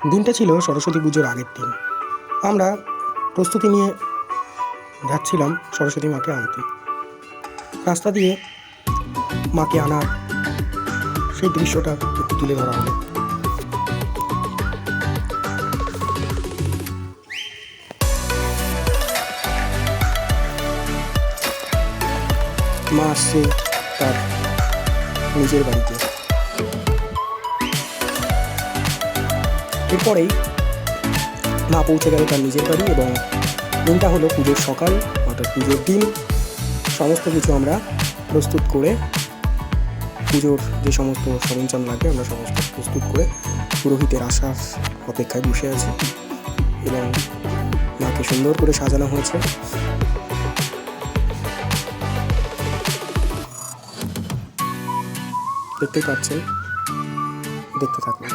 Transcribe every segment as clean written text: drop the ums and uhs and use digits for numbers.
দিনটা ছিল সরস্বতী পুজোর আগের দিন। আমরা প্রস্তুতি নিয়ে যাচ্ছিলাম সরস্বতী মাকে আনতে। রাস্তা দিয়ে মাকে আনার সেই দৃশ্যটা একটু তুলে ধরা হলো। মা আসছে তার নিজের বাড়িতে। এরপরেই মা পৌঁছে গেল তার নিজের বাড়ি এবং দিনটা হলো পুজোর সকাল, অর্থাৎ পুজোর দিন। সমস্ত কিছু আমরা প্রস্তুত করে, পুজোর যে সমস্ত সরঞ্জাম লাগে আমরা সমস্ত প্রস্তুত করে পুরোহিতের আসার অপেক্ষায় বসে আছি এবং মাকে সুন্দর করে সাজানো হয়েছে। দেখতেই পাচ্ছেন, দেখতে থাকুন।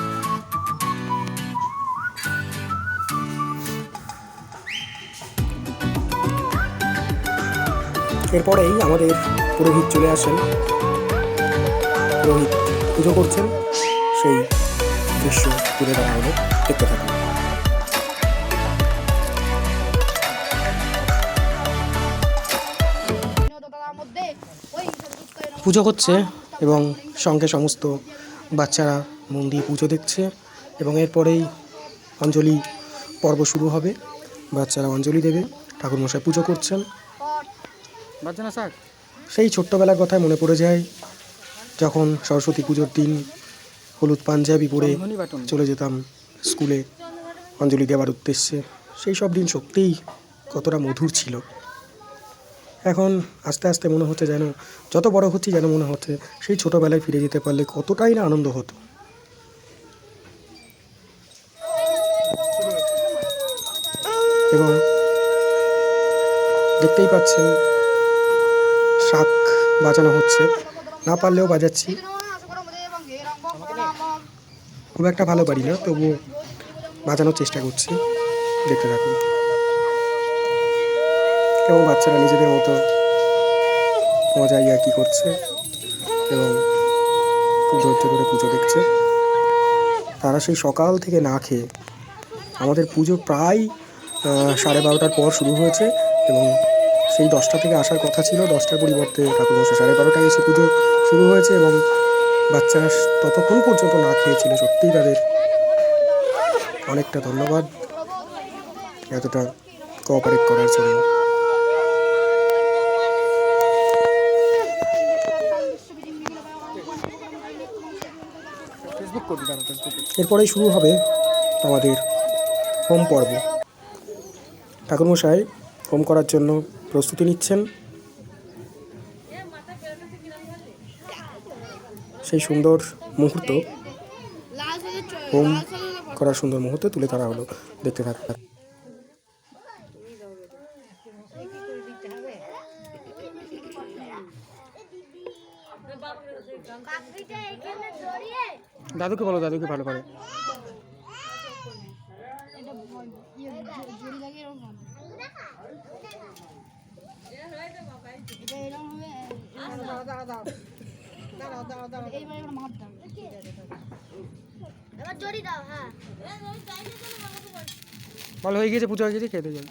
এরপরেই আমাদের পুরোহিত চলে আসেন। পুরোহিত পুজো করছেন, সেই দৃশ্য তুলে ধরা হলো, দেখতে থাকুন। পুজো হচ্ছে এবং সঙ্গে সমস্ত বাচ্চারা মন দিয়ে পুজো দেখছে এবং এরপরেই অঞ্জলি পর্ব শুরু হবে। বাচ্চারা অঞ্জলি দেবে, ঠাকুরমশাই পুজো করছেন। সেই ছোট্টবেলার কথায় মনে পড়ে যায় যখন সরস্বতী পুজোর দিন হলুদ পাঞ্জাবি পরে চলে যেতাম স্কুলে অঞ্জলি দেওয়ার উদ্দেশ্যে। সেই সব দিন সত্যিই কতটা মধুর ছিল। এখন আস্তে আস্তে মনে হচ্ছে যেন যত বড় হচ্ছি যেন মনে হচ্ছে সেই ছোটোবেলায় ফিরে যেতে পারলে কতটাই না আনন্দ হতো। এবং দেখতেই পাচ্ছেন শাঁখ বাজানো হচ্ছে, না পারলেও বাজাচ্ছি। খুব একটা ভালো পারি না, তবুও বাজানোর চেষ্টা করছি, দেখতে থাকুন। এবং বাচ্চারা নিজেদের মতো মজাই আর কি করছে এবং খুব ধৈর্য ধরে পুজো দেখছে। তারা সেই সকাল থেকে না খেয়ে, আমাদের পুজো প্রায় 12:30টার পর শুরু হয়েছে এবং সেই 10টা থেকে আসার কথা ছিল, 10টার পরিবর্তে ঠাকুরমশাই 12:30টায় এসে পুজো শুরু হয়েছে এবং বাচ্চারা ততক্ষণ পর্যন্ত না খেয়েছিল। সত্যিই তাদের অনেকটা ধন্যবাদ এতটা কোঅপারেট করার জন্য। এরপরেই শুরু হবে আমাদের হোম পর্ব। ঠাকুরমশাই হোম করার জন্য প্রস্তুতি নিচ্ছেন। সেই সুন্দর মুহূর্ত, হোম করার সুন্দর মুহূর্ত তুলে ধরা হলো, দেখতে থাকুন। দাদুকে বলো, দাদুকে ভালো করে। ভালো হয়ে গিয়েছে, পুজো হয়ে গেছে, খেতে যান।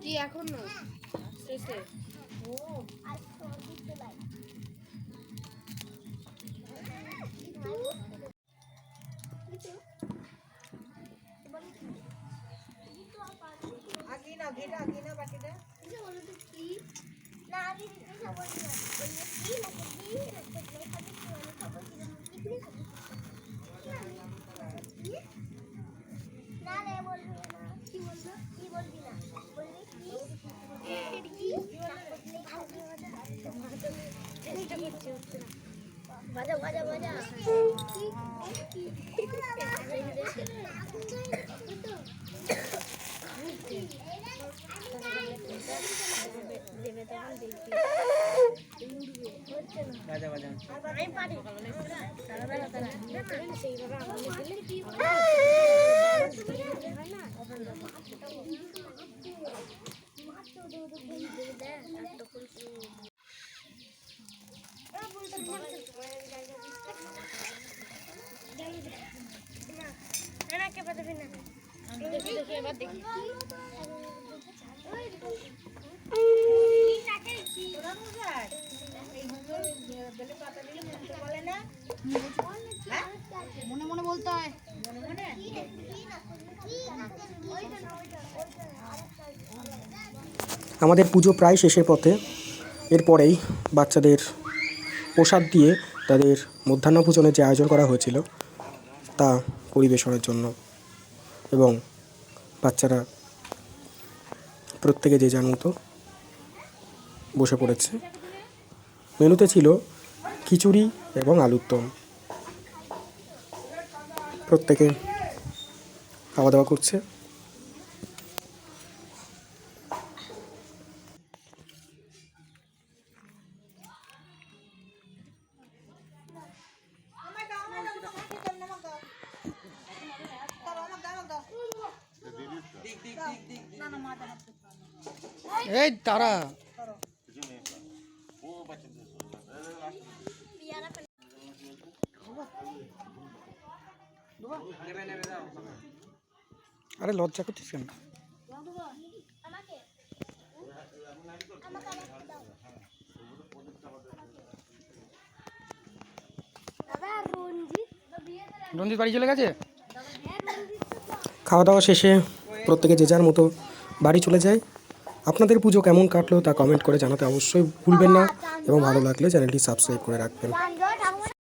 কি এখন না শেষে ও আগে না বাকিটা কি না আগে দিতে বলি না কি না বাজা বাজা বাজা দেবে তখন দেখবি বাজা বাজা আমি পারি সেইভাবে আমাকে দিলে কি হয় না না কে পাবে না দেখি দেখি এবার দেখি মনে মনে বলতে হয়। আমাদের পুজো প্রায় শেষের পথে। এরপরেই বাচ্চাদের প্রসাদ দিয়ে তাদের মধ্যাহ্নভোজনের যে আয়োজন করা হয়েছিল তা পরিবেশনের জন্য, এবং বাচ্চারা প্রত্যেকে যে যার মতো বসে পড়েছে। মেনুতে ছিল খিচুড়ি এবং আলুর দম। প্রত্যেকে খাওয়া দাওয়া করছে। এই তারা আরে লজ্জা করছিস কেন? রঞ্জিত বাড়ি চলে গেছে। খাওয়া দাওয়া শেষে প্রত্যেকে যে যার মতো বাড়ি চলে যায়। আপনাদের পুজো কেমন কাটলো তা কমেন্ট করে জানাতে অবশ্যই ভুলবেন না, এবং ভালো লাগলে চ্যানেলটি সাবস্ক্রাইব করে রাখবেন।